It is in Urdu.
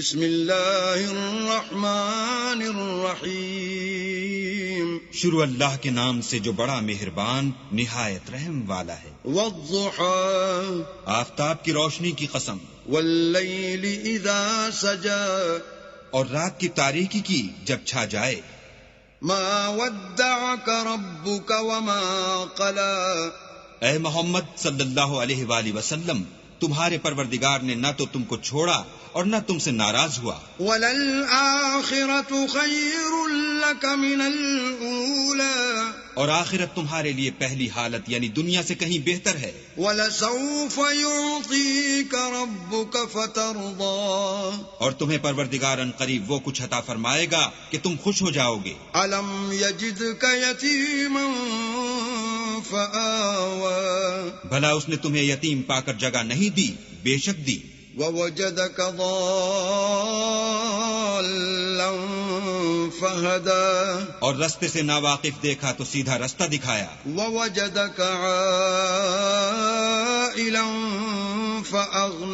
بسم اللہ الرحمن الرحیم شروع اللہ کے نام سے جو بڑا مہربان نہایت رحم والا ہے۔ والضحى آفتاب کی روشنی کی قسم، واللیل اذا سجا اور رات کی تاریکی کی جب چھا جائے۔ ما ودعك ربك وما قلى اے محمد صلی اللہ علیہ وآلہ وسلم، تمہارے پروردگار نے نہ تو تم کو چھوڑا اور نہ تم سے ناراض ہوا۔ وَلَلْآخِرَةُ خَيْرٌ لَكَ مِنَ الْأُولَى اور آخرت تمہارے لیے پہلی حالت یعنی دنیا سے کہیں بہتر ہے۔ وَلَسَوْفَ يُعْطِيكَ رَبُّكَ فَتَرْضَى اور تمہیں پروردگار ان قریب وہ کچھ عطا فرمائے گا کہ تم خوش ہو جاؤ گے۔ أَلَمْ يَجِدْكَ يَتِيمًا فَآوَى بھلا اس نے تمہیں یتیم پا کر جگہ نہیں دی؟ بے شک دی۔ وَوَجَدَكَ ضَالًّا فَهَدَى اور رستے سے ناواقف دیکھا تو سیدھا رستہ دکھایا۔ وَوَجَدَكَ عَائِلًا فَأَغْنَى